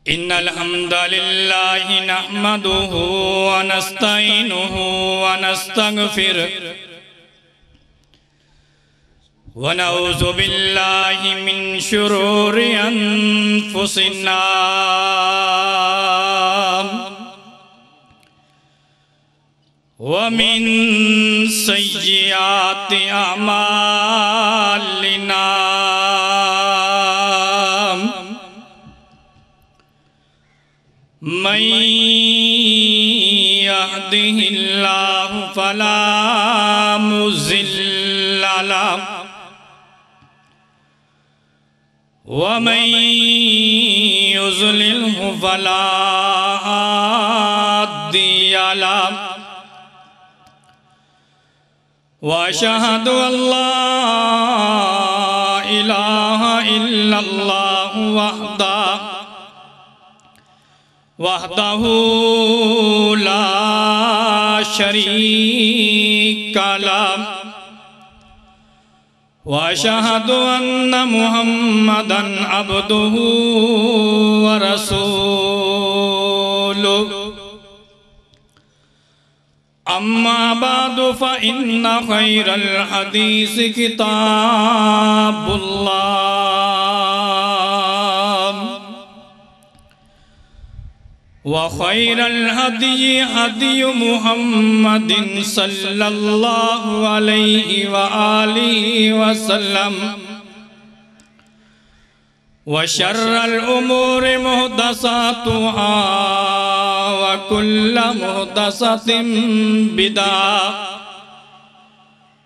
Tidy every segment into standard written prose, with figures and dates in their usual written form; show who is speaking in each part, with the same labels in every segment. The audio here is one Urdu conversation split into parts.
Speaker 1: إن الحمد لله نحمده ونستعينه ونستغفره ونعوذ بالله من شرور أنفسنا ومن سيئات أعمالنا من يهده الله فلا مضل له ومن يضلله فلا هادي له وأشهد أن لا إله إلا الله وحده لا شريك له وأشهد أن محمدًا عبده ورسوله أما بعد فإن خير الحديث كتاب الله وخير الهدي هدي محمد صلى الله عليه وآله وسلم وشر الأمور محدثاتها وكل محدثة بدعة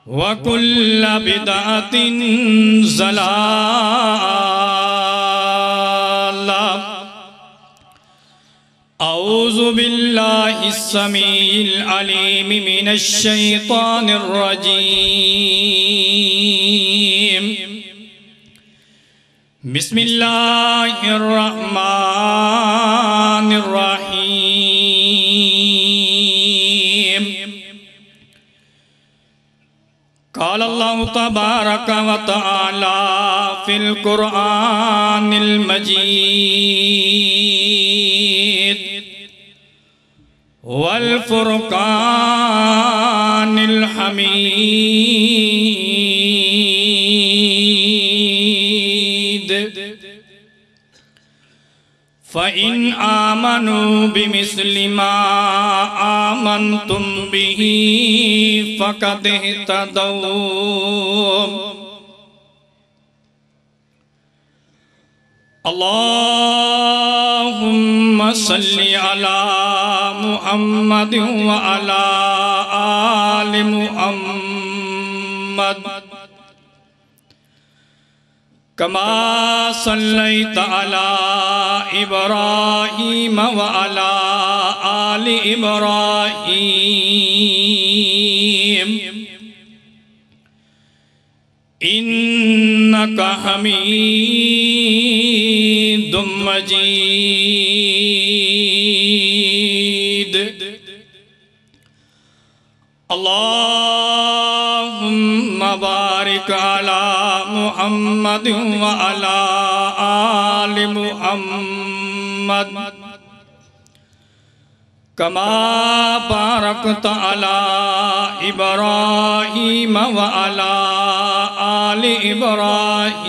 Speaker 1: وكل بدعة ضلالة أعوذ بالله السميع العليم من الشيطان الرجيم بسم الله الرحمن الرحيم قال الله تبارك وتعالى في القرآن المجيد والفرقان الحميد فإن آمنوا بمثل ما آمنتم به فقد اهتدوا اللهم صل على محمد وعلى آل محمد كما صليت على إبراهيم وعلى آل إبراهيم إنك حميد مجيد اللهم بارك على محمد وعلى آل محمد كما باركت على إبراهيم وعلى آل إبراهيم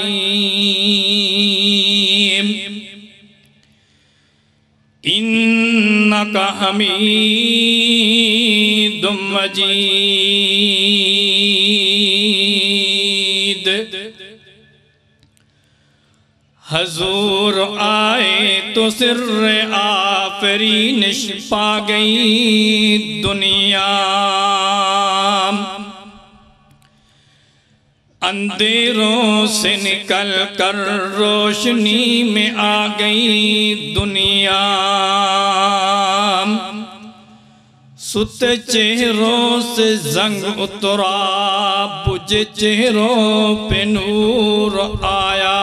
Speaker 1: إنك حميد مجيد حضور آئے تو سر آفرینش پا گئی دنیا اندھیروں سے نکل کر روشنی میں آ گئی دنیا ستے چہروں سے زنگ اترا بجھے چہروں پہ نور آیا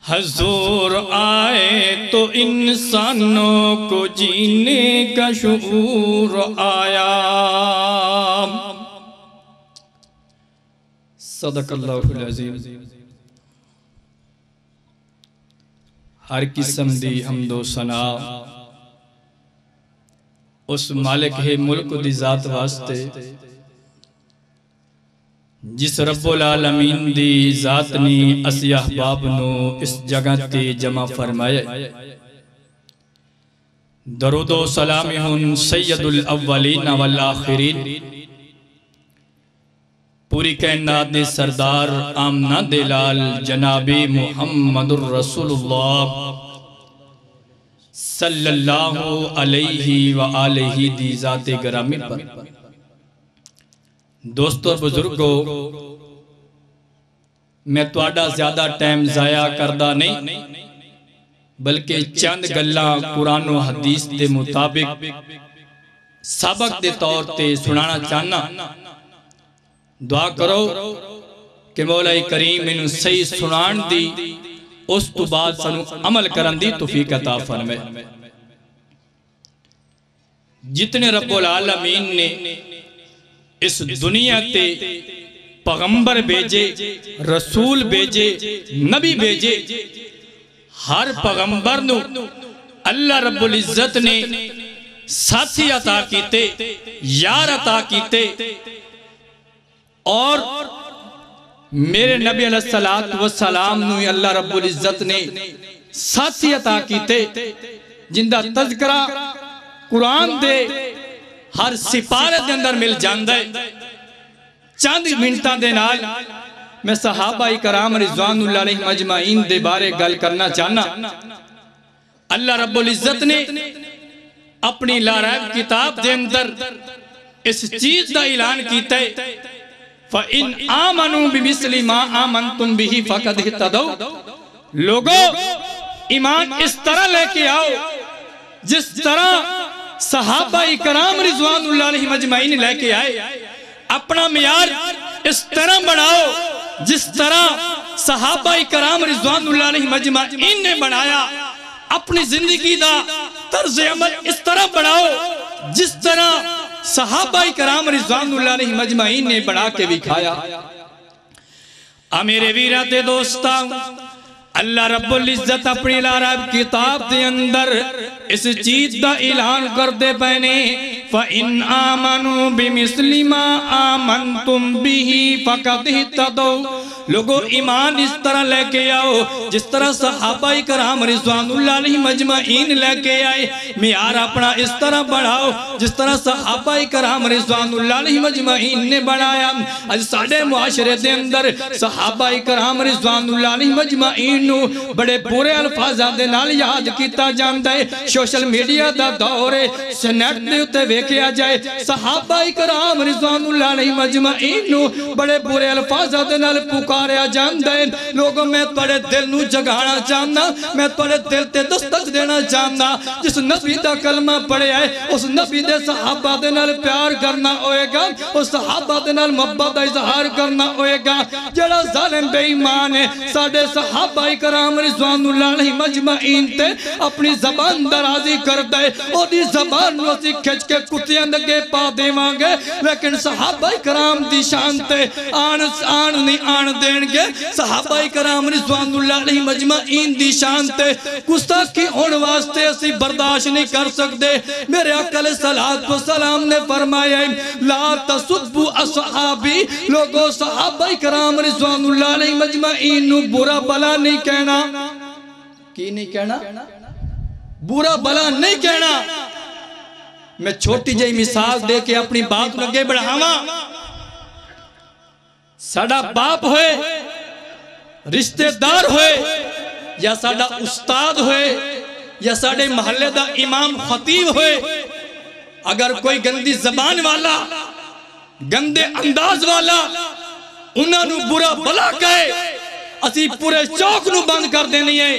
Speaker 1: حضور آئے تو انسانوں کو جینے کا شعور آیا صدق اللہ العظیم۔ ہر قسم دی حمد و ثنا اس مالک ہے ملک دی ذات واسطے جس رب العالمین دی ذات نے اسی احباب نو اس جگہ تے جمع فرمایا۔ درود و سلام ہن سید الاولین والآخرین، پوری کائنات دے سردار آمنہ دلال جناب محمد الرسول اللہ صلی اللہ علیہ وآلہ دی ذات گرامی پر۔ دوستو اور بزرگو، میں تواڈا زیادہ ٹائم ضائع کردہ نہیں بلکہ چند گلاں قرآن و حدیث دے مطابق سبق دے طور تے سنانا چاہنا۔ دعا کرو کہ مولا کریم انہوں صحیح سنان دی، اس تو بعد سنو عمل کرن دی توفیق عطا فرمائے۔ جتنے رب العالمین نے اس دنیا تے پیغمبر بھیجے، رسول بھیجے، نبی بھیجے، ہر پیغمبر نو اللہ رب العزت نے ساتھی عطا کیتے، یار عطا کیتے، اور میرے نبی علیہ السلام نو اللہ رب العزت نے ساتھی عطا کیتے جندہ تذکرہ قرآن دے ہر سپارے دے اندر مل جاندہ ہے۔ چند منٹاں دے نال میں صحابہ کرام رضوان اللہ علیہ مجمعین دے بارے گل کرنا چاہنا۔ اللہ رب العزت نے اپنی لا ریب کتاب دے اندر اس چیز دا اعلان کیتا ہے، فَإِنْ آمَنُوا بِمِثْلِ مَا آمَنْتُمْ بِهِ فَقَدْ اهْتَدَوْا۔ لوگو ایمان اس طرح لے کے آؤ جس طرح صحابہ کرام رضوان اللہ علیہ مجمعین لے کے آئے، اپنا معیار اس طرح بڑھاؤ جس طرح صحابہ کرام رضوان اللہ علیہ مجمعین نے بڑھایا، اپنی زندگی دا طرز عمل اس طرح بڑھاؤ جس طرح صحابہ کرام رضوان اللہ علیہ مجمعین نے بڑھا کے بھی کھایا۔ میرے ویرات دوستاں، اللہ رب العزت اپنی لا ریب کتاب دے اندر اس چیز دا اعلان کر دے پہنے، فَإِنْ آمَنُوا بِمِثْلِ مَا آمَنْتُمْ بِهِ فَقَدْ اهْتَدَوْا۔ لوگو ایمان اس طرح لے کے آؤ جس طرح صحابہ کرام رضوان اللہ علیہ مجمعین لے کے آئے، معیار اپنا اس طرح بڑھاؤ جس طرح صحابہ کرام رضوان اللہ علیہ مجمعین نے بڑھایا۔ آج ساڑھے معاشرے دے اندر صحابہ کرام رضوان اللہ علیہ مجمعین نو بڑے برے الفاظات دے نال یاد کیتا جاندا ہے۔ سوشل میڈیا دا دور ہے، سنیٹ دے اتے ویکھیا جائے صحابہ کرام رضوان اللہ علیہ مجمعین نو بڑے برے الفاظات دے نال پکاریا جاندا ہے۔ لوگوں میں تھوڑے دل نو جگانا چاہنا، میں تھوڑے دل تے دستک دینا چاہنا، جس نبی دا کلمہ پڑھے آئے اس نبی دے صحابہ دے نال پیار کرنا ہوئے گا، اس صحابہ دے نال محبت دا اظہار کرنا ہوئے گا۔ جڑا ظالم بے ایمان ہے ساڑھے صحابہ کرام رضوان اللہ علیہ مجمعین تے اپنی زبان درازی کر دے، او دی زبان نو اسی کھچ کے کتیاں دگے پا دے مانگے، لیکن صحابہ کرام دی شان تے آن نہیں آن دین گے۔ صحابہ کرام رضوان اللہ علیہ مجمعین دی شان تے گستاخی ہون واسطے اسی برداشت نہیں کر سکتے۔ میرے آقا علیہ السلام نے فرمایا لا تسبوا اصحابی، لوگوں صحابہ کرام رضوان اللہ علیہ مجمعین نو برا بلا نہیں کہنا۔ کی نہیں کہنا؟ برا بلا نہیں کہنا۔ میں چھوٹی جائی مثال دے کے اپنی بات لگے بڑھاواں۔ ساڑا باپ ہوئے، رشتہ دار ہوئے، یا ساڑا استاد ہوئے، یا ساڑے محلے دا امام خطیب ہوئے، اگر کوئی گندی زبان والا، گندے انداز والا انہاں نو برا بلا کہے، اسی پورے چوک نو بند کر دینی ہے،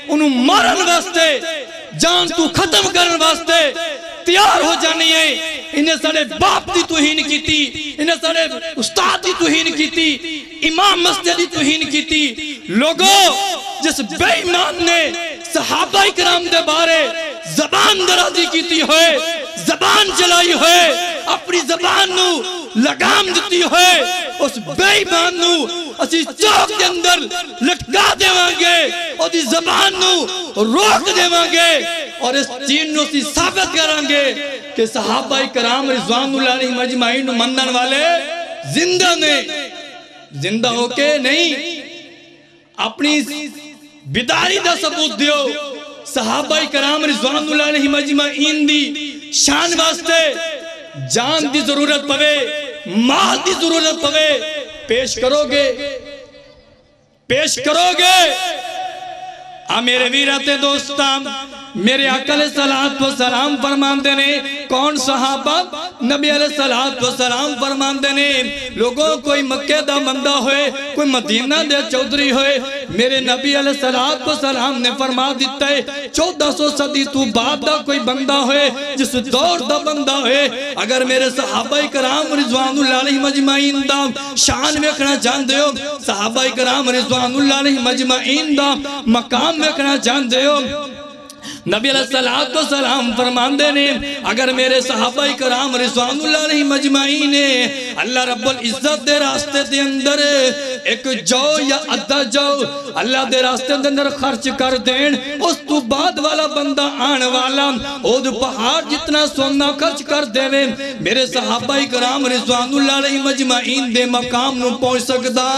Speaker 1: انہوں مارن واسطے، جان تو ختم کرن واسطے تیار ہو جانی ہے۔ انہیں سارے باپ دی توہین کی تھی، انہیں سارے استاد دی توہین کی تھی، امام مسجد دی توہین کی تھی۔ لوگوں جس بے ایمان نے صحابہ کرام دے بارے زبان درازی کی تھی ہوئے، زبان چلائی ہوئے، اپنی زبان نو لگام دیتی ہوئے، اس بے ایمان نو اسی چوک کے اندر لٹکا دیوانگے اور دی زبان نو روک دیوانگے اور اس چین نو سی ثابت کرانگے کہ صحابہ کرام رضوان اللہ علیہ مجمعین منن والے زندہ نے زندہ ہو کے نہیں اپنی بیداری دا ثبوت دیو صحابہ کرام رضوان اللہ علیہ مجمعین دی شان واسطے جان دی ضرورت پوے مال دی ضرورت پوے پیش کرو گے میرے ویراتے دوستان میرے آقا علیہ السلام فرمان دینے کون صحابہ نبی علیہ السلام فرمان دینے لوگوں کوئی مکہ دا بندہ ہوئے کوئی مدینہ دے چودری ہوئے میرے نبی علیہ السلام نے فرما دیتا ہے 1400 صدی تو بعد دا کوئی بندہ ہوئے جس دور دا بندہ ہوئے اگر میرے صحابہ کرام رضوان اللہ علیہ مجمعین دا شان ویکھنا چاہندے ہو صحابہ کرام رضوان اللہ علیہ مجمعین دا مقام ویکھنا چاہندے ہو نبی علیہ السلام فرمان دینے اگر میرے صحابہ کرام رضوان اللہ علیہ مجمعین اللہ رب العزت دے راستے دے اندر ایک جو یا ادھا جو اللہ دے راستے دے اندر خرچ کر دین اس تو بعد والا بندہ آن والا اود پہاڑ جتنا سونا خرچ کر دینے میرے صحابہ کرام رضوان اللہ علیہ مجمعین دے مقام نو پہنچ سکتا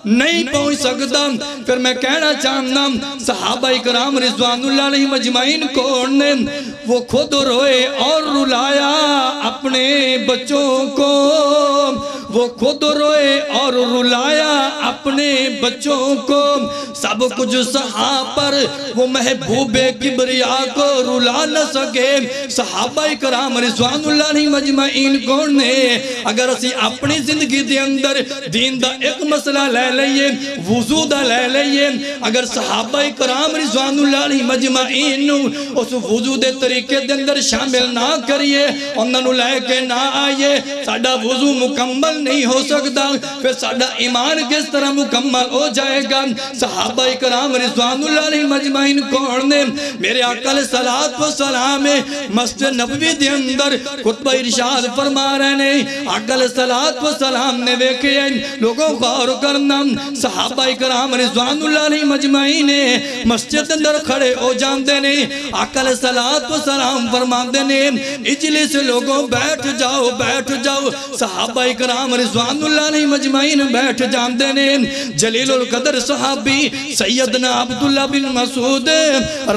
Speaker 1: نہیں پہنچ سکتا پھر میں کہنا چاہنا صحابہ کرام رضوان اللہ علیہ مجمعین کون نے وہ خود روئے اور رلایا اپنے بچوں کو وہ خود روئے اور رلایا اپنے بچوں کو سب کچھ سہا پر وہ محبوب کبریا کو رلا نہ سکے صحابہ کرام رضوان اللہ علیہ مجمعین کون نے اگر اسی اپنی زندگی دے اندر دین دا ایک مسئلہ لے لئیے وضو دا لے لئیے اگر صحابہ کرام رضوان اللہ علیہ مجمعین اس وضو دے طریقے دے اندر شامل نہ کریے انہوں لے کے نہ آئیے ساڑھا وضو مکمل نہیں ہو سکتا پھر ساڑھا ایمان کس طرح مکمل ہو جائے گا صحابہ کرام رضوان اللہ علیہ مجمعین کون نے میرے آقا علیہ السلام مسجد نبوی دے اندر خطبہ ارشاد فرما رہے ہیں آقا علیہ السلام نے دیکھے لوگوں غور کرنا صحابہ کرام رضوان اللہ علیہ مجمعین مسجد اندر کھڑے ہو جاندے نے آقا علیہ السلام فرماندے نے اجلس لوگوں بیٹھ جاؤ صحابہ کرام رضوان اللہ علیہ مجمعین بیٹھ جاندے نے جلیل القدر صحابی سیدنا عبداللہ بن مسعود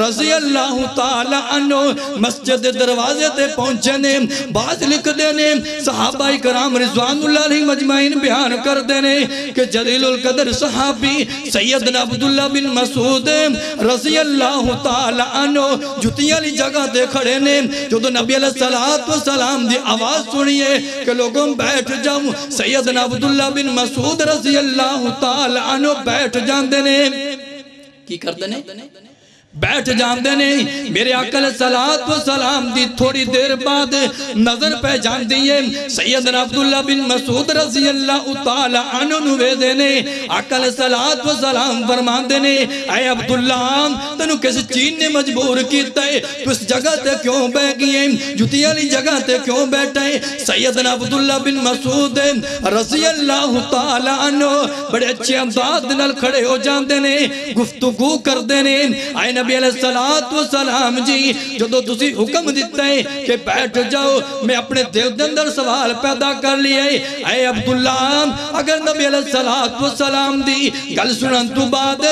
Speaker 1: رضی اللہ تعالی عنہ مسجد دروازے تے پہنچے نے بعض لکھ دینے صحابہ کرام رضوان اللہ علیہ مجمعین بیان کر دینے کہ جلیل القدر صحابی سیدنا عبداللہ بن مسعود رضی اللہ تعالی عنہ جتیاں لی جگہ دے کھڑے نے جو تو نبی علیہ السلام دی آواز سنیے کہ لوگوں بیٹھ جاؤں سیدنا عبداللہ بن مسعود رضی اللہ تعالی عنہ بیٹھ جان دینے کی کر دینے بیٹھ جان دینے میرے آقا علیہ السلام دی تھوڑی دیر بعد نظر پہ جان دیئے سیدنا عبداللہ بن مسعود رضی اللہ تعالی عنہ نوے دینے آقا علیہ السلام فرمان دینے اے عبداللہ تنو کس چین نے مجبور کیتا ہے تو اس جگہ تے کیوں بے گئے جتی علی جگہ تے کیوں بیٹھے سیدنا عبداللہ بن مسعود رضی اللہ تعالی عنہ بڑے اچھے انداز نل کھڑے ہو جان دینے گفتگو کر دینے آئے نبی علیہ السلام جی جو تو تسی حکم دیتا ہے کہ بیٹھ جاؤ میں اپنے دل دندر سوال پیدا کر لیے اے عبداللہ اگر نبی علیہ السلام دی گل سنن تو بعد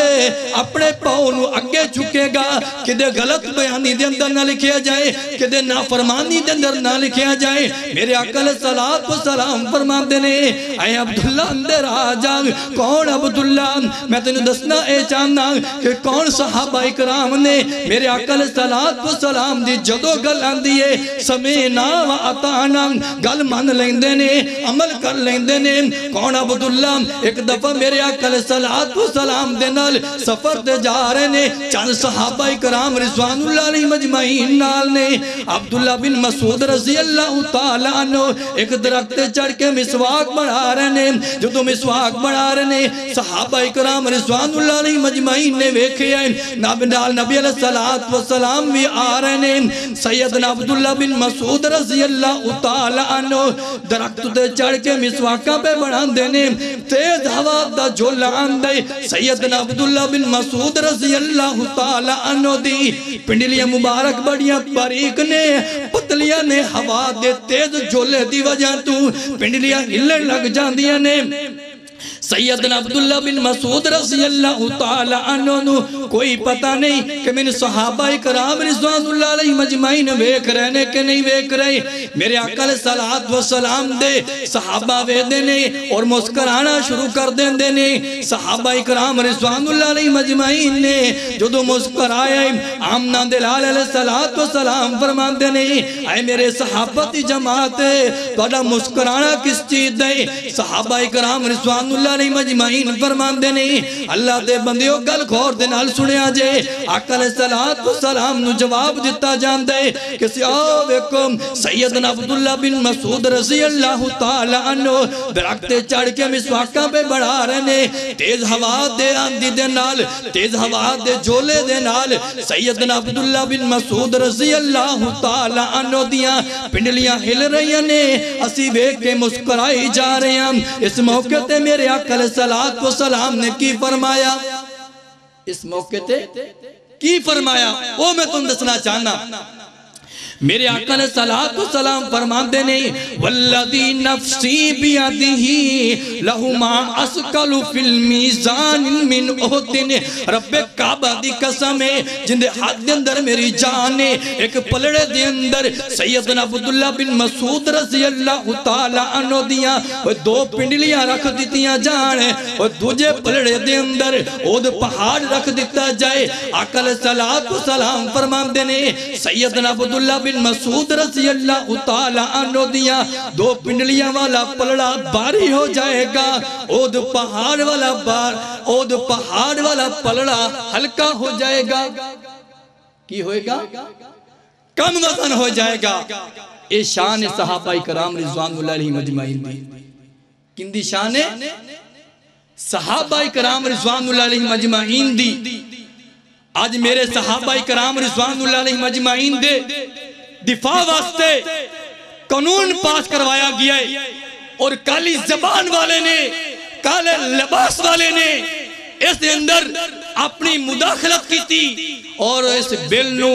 Speaker 1: اپنے پاؤں اگے چکے گا کہ دے غلط بیانی دے اندر نہ لکھیا جائے کہ دے نافرمانی دے اندر نہ لکھیا جائے میرے آقا علیہ السلام فرمان دینے اے عبداللہ اندر آجا کون عبداللہ میں تینوں دسنا اے چاہنا کہ کون صحابہ اکرام نے میرے آقا علیہ السلام دی جدو گل آن دیئے سمینا و عطانا گل مان لیندے نے عمل کر لیندے نے کون عبداللہ ایک دفعہ میرے آقا علیہ السلام دے نال سفر دے جا رہے نے چند صحابہ اکرام رضوان اللہ علیہ مجمعین نال نے عبداللہ بن مسعود رضی اللہ تعالیٰ عنہ ایک درخت چڑھ کے مسواک بڑھا رہے نے جو تو مسواک بڑھا رہے نے صحابہ اکرام رضوان اللہ علیہ مجمعین نے ویکھے ہیں نابنال نال نبی علیہ السلام بھی آ رہے ہیں. سیدنا عبداللہ بن مسعود رضی اللہ تعالی عنہ درخت تے چڑھ کے مسواکاں پہ بڑھا دینے, تیز ہوا دا جھولا آندے. سیدنا عبداللہ بن مسعود رضی اللہ تعالی عنہ دی پنڈلیاں مبارک بڑیاں باریک نے, پتلیاں نے ہوا دے تیز جھولے دی وجہ تو پنڈلیاں ہلن لگ جاندیاں نے. سیدنا عبداللہ بن مسعود رضی اللہ تعالی عنہ نو کوئی پتہ نہیں کہ من صحابہ کرام رضوان اللہ علیہ مجمعین ویک رہنے کے نہیں ویک رہے. میرے آقا علیہ السلام دے صحابہ ویدے نے اور مسکرانا شروع کر دیں دے نے. صحابہ کرام رضوان اللہ علیہ مجمعین نے جو مسکرائے, آمنہ دلال علیہ السلام فرمان دے نے اے میرے صحابتی جماعت توڑا مسکرانا کس چیز دے. صحابہ کرام رضوان اللہ علیہ مجمعین فرمان دے نہیں اللہ دے بندیوں گل کھور دے نال سنیا جے. آقا علیہ السلام نو جواب دیتا جان دے کسی آویکم سیدنا عبداللہ بن مسعود رضی اللہ تعالی عنہ درختے چڑھ کے مسواکاں پہ بڑھا رہنے, تیز ہوا دے آندھی دے نال, تیز ہوا دے جھولے دے نال سیدنا عبداللہ بن مسعود رضی اللہ تعالی عنہ دیاں پنڈلیاں ہل رہی نے. اسی بیک کے مسکرائی جا رہے ہیں. اس موقع تے میرے آقا علیہ السلام نے کی فرمایا, اس موقع تے کی فرمایا وہ میں تم دسنا چاہنا. میرے آقا علیہ السلام فرمان دے نہیں والذی نفسی بیدہی لہما اسکل فی المیزان من احد. رب کعبہ دی قسم ہے جن دے ہاتھ دے اندر میری جان ہے. ایک پلڑے دے اندر سیدنا عبداللہ بن مسعود رضی اللہ تعالی عنہ دیاں وہ دو پنڈلیاں رکھ دیتیاں جان ہے, اور دوجے پلڑے دے اندر اود پہاڑ رکھ دیتا جائے. آقا علیہ السلام فرمان دے نہیں سیدنا عبداللہ بن مسعود رضی اللہ تعالی عنہ دیاں دو پنڈلیاں والا پلڑا باری ہو جائے گا, اود پہاڑ والا پلڑا ہلکا ہو جائے گا. کی ہوئے گا؟ کم وزن ہو جائے گا. اے شان صحابہ کرام رضوان اللہ علیہ مجمعین دی. کن دی شان ہے؟ صحابہ کرام رضوان اللہ علیہ مجمعین دی. آج میرے صحابہ کرام رضوان اللہ علیہ مجمعین دے دفاع واسطے قانون پاس کروایا گیا ہے, اور کالی زبان والے نے, کالے لباس والے نے اس اندر اپنی مداخلت کی تھی اور اس بل نو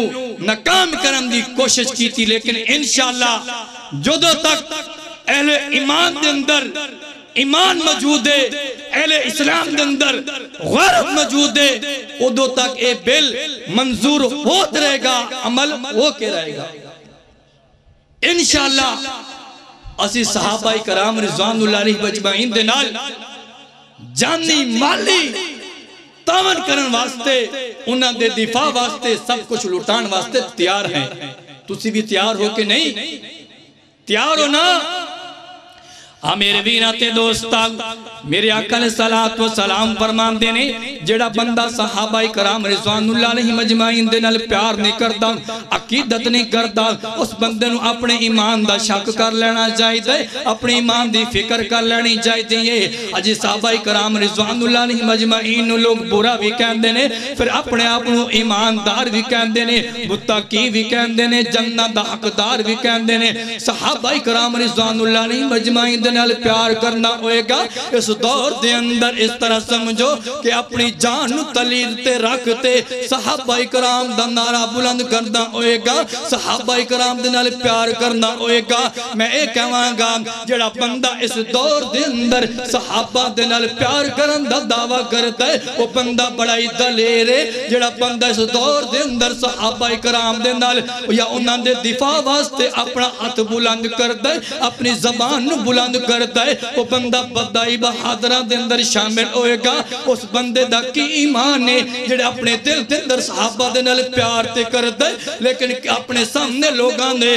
Speaker 1: ناکام کرن دی کوشش کی تھی. لیکن انشاءاللہ جدو تک اہل ایمان دے اندر ایمان موجود ہے, اہل اسلام دے اندر غیرت موجود ہے, ادو تک اے بل منظور ہوت رہے گا, عمل ہو کے رہے گا انشاءاللہ. اسی صحابہ کرام رضوان اللہ علیہ مجمعین دے نال جانی مالی تاون کرن واسطے, انہاں دے دفاع واسطے, سب کچھ لٹان واسطے تیار ہیں. تسی بھی تیار ہو کہ نہیں؟ تیار ہو نا؟ ہاں میرے ویراتے دوستا, میرے آقا علیہ السلام فرمان دینے جڑا بندہ صحابہ کرام رضوان اللہ علیہ مجمعین دے نال پیار نہیں کرتا, عقیدت نہیں کرتا, اس بندے نو اپنے ایمان دا شک کر لینا چاہیے, اپنے ایمان دی فکر کر لینی چاہیے. اجی صحابہ کرام رضوان اللہ علیہ مجمعین نو لوگ برا بھی کہن دینے, پھر اپنے اپنو ایماندار بھی کہن دینے, متقی بھی کہن دینے, جنت دا حقدار بھی کہن دینے. صحابہ کرام رضوان اللہ علیہ مجمعین دے نال پیار کرنا ہوئے گا. اس دور دے اندر اس طرح سمجھو کہ اپنی جان تلیل تے رکھتے صحابہ کرام دا نعرہ بلند کرنا ہوئے گا, صحابہ کرام دے نال پیار کرنا ہوئے گا. میں ایک کہواں گا جڑا بندہ اس دور دے اندر صحابہ دے نال پیار کرن دا دعویٰ کرتا ہے وہ بندہ بڑا ہی دلیر ہے. جڑا بندہ اس دور دے اندر صحابہ کرام دے نال یا انہاں دے دفاع واسطے اپنا ہاتھ بلند کرتا ہے, اپنی زبان بلند کرتا ہے, وہ بندہ بدائی بہادرہ دے اندر شامل ہوئے گا. اس بندے دا کی ایمان ہے جڑے اپنے دل دے اندر صحابہ دے نال پیار تے کرتا ہے, لیکن اپنے سامنے لوگاں نے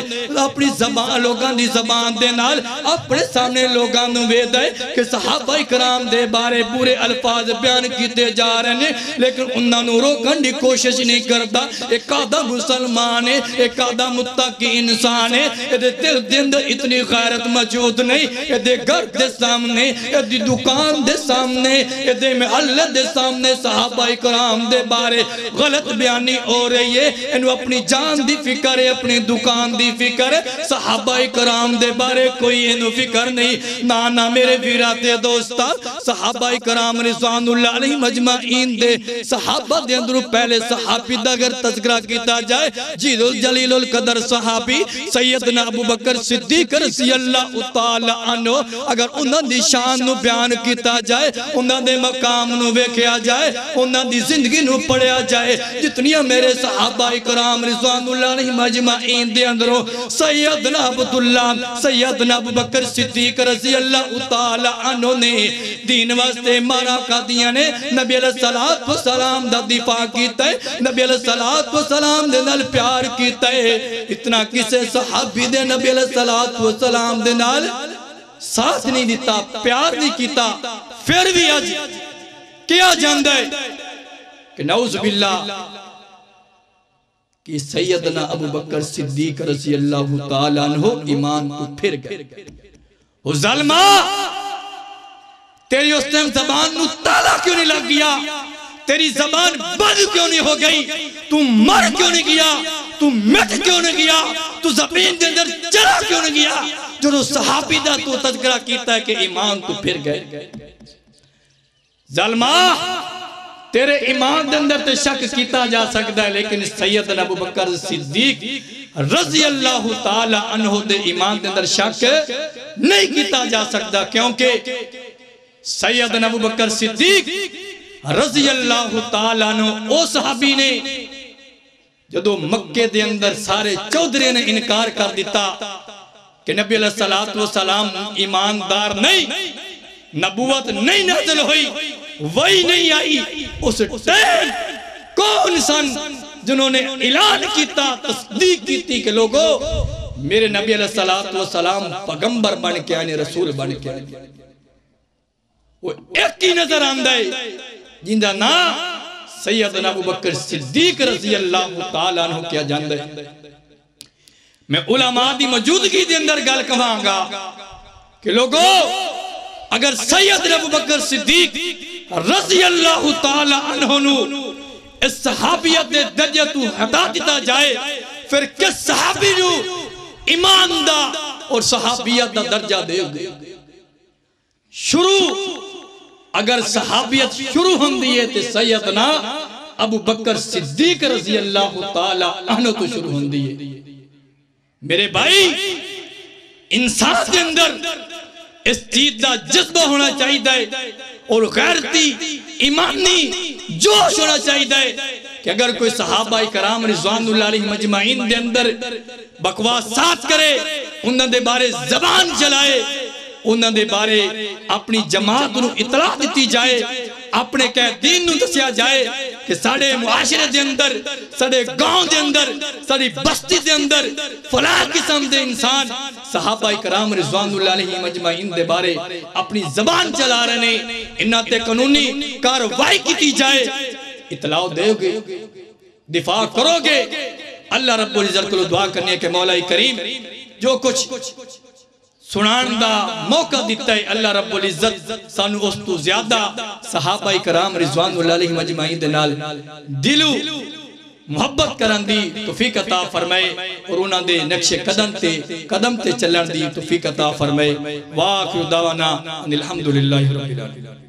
Speaker 1: اپنی زبان لوگاں دی زبان دے نال اپنے سامنے لوگاں نو ویدا ہے کہ صحابہ کرام دے بارے پورے الفاظ بیان کیتے جا رہے ہیں, لیکن انہاں نو روکن دی کوشش نہیں کرتا. ایک آدھا مسلمان ہے, ایک آدھا متقی انسان ہے, دے دل دے اندر اتنی غیرت موجود نہیں, دے گھر دے سامنے, دے دکان دے سامنے, دے محلے دے سامنے سامنے صحابہ کرام دے بارے غلط بیانی ہو رہی ہے، انہوں اپنی جان دی فکر ہے، اپنی دکان دی فکر ہے، صحابہ کرام دے بارے کوئی انہوں فکر نہیں۔ نانا میرے ویراتے دوستا، صحابہ کرام رضوان اللہ علیہ مجمعین دے صحابہ دے اندروں پہلے صحابی دا اگر تذکرہ کیتا جائے، جلیل القدر صحابی سیدنا ابو بکر صدیق رضی اللہ تعالی عنہ، اگر انہوں دی شان نو بیان کیتا جائے، انہوں دے مقام نو ویکھیا جائے، انہوں دی زندگی نو پڑھیا جائے، جتنیاں میرے صحابہ کرام رضوان اللہ علیہ مجمعین دے اندروں سیدنا عبداللہ سیدنا ابو بکر صدیق رضی اللہ تعالی عنہ نے دین واسطے مارا قادیاں نے نبی علیہ السلام دا دفاع کیتا ہے، نبی علیہ السلام دے نال پیار کیتا ہے۔ اتنا کسے صحابی دے نبی علیہ السلام دے نال ساتھ نہیں دیتا، پیار نہیں کیتا، پھر بھی آج کیا جاندہ ہے کہ نعوذ باللہ کہ سیدنا ابو بکر صدیق رضی اللہ تعالیٰ عنہ ایمان کو پھر گئے۔ وہ ظلمہ تیری اس ٹائم زبان نو تالا کیوں نہیں لگ گیا؟ تیری زبان بند کیوں نہیں ہو گئی؟ تو مر کیوں نہیں گیا؟ تو مٹ کیوں نہیں گیا؟ تو زمین دے اندر چلا کیوں نہیں گیا؟ جو صحابی دا تو تذکرہ کیتا ہے کہ ایمان تو پھر گئے۔ ظلمہ تیرے ایمان دے اندر تے شک کیتا جا سکتا ہے، لیکن سیدنا ابو بکر صدیق رضی اللہ تعالی عنہ دے ایمان دے اندر شک نہیں کیتا جا سکتا، کیونکہ سیدنا ابو بکر صدیق رضی اللہ تعالی عنہ او صحابی نے جدو مکے دے اندر سارے چودھری نے انکار کر دیتا کہ نبی علیہ السلام ایماندار نہیں، نبوت نہیں نازل ہوئی، وہی نہیں آئی، اس ٹائم کون سن جنہوں نے اعلان کیتا، تصدیق کیتی کہ لوگوں میرے نبی علیہ السلام پیغمبر بن کے آنے، رسول بن کے آنے۔ وہ ایک ہی نظر آندہ ہے جندہ نا سیدنا ابو بکر صدیق رضی اللہ تعالیٰ عنہ کیا جاندہ ہے۔ میں علماء دی موجودگی دے اندر گل کہاں گا کہ لوگوں اگر سیدنا ابو بکر صدیق رضی اللہ تعالیٰ عنہ نو اس صحابیت دے درجہ تو ہٹا دیتا جائے، پھر کس صحابی نو ایمان دا اور صحابیت دا درجہ دے گئے؟ شروع اگر صحابیت شروع ہم دیئے تے سیدنا ابو بکر صدیق رضی اللہ تعالیٰ عنہ تو شروع ہم دیئے۔ میرے بھائی انسان کے اندر اس چیز دا جذبہ ہونا چاہیے اور غیرتی ایمانی جوش ہونا چاہیے کہ اگر کوئی صحابہ کرام رضوان اللہ علیہ مجمعین دے اندر بکواسات کرے، انہوں دے بارے زبان چلائے، انہوں دے بارے اپنی جماعت نو اطلاع دیتی جائے، اپنے قیدین نو دسیا جائے کہ ساڑے معاشرے دے اندر، ساڑے گاؤں دے اندر، ساڑی بستی دے اندر فلاں قسم دے انسان صحابہ کرام رضوان اللہ علیہ مجمعین دے بارے اپنی زبان چلا رہے ہیں، انہاں تے قانونی کاروائی کیتی جائے، اطلاع دے گے، دفاع کرو گے۔ اللہ رب العزت کو دعا کرنے کے مولا کریم جو کچھ سنان دا موقع دیتا ہے، اللہ رب العزت سانو اس تو زیادہ صحابہ کرام رضوان اللہ علیہ مجمعین دے نال دلو محبت کرن دی توفیق عطا فرمائے اور انہاں دے نقش قدم تے چلن دی توفیق عطا فرمائے۔ وآخر دعوانا الحمدللہ رب العالمین۔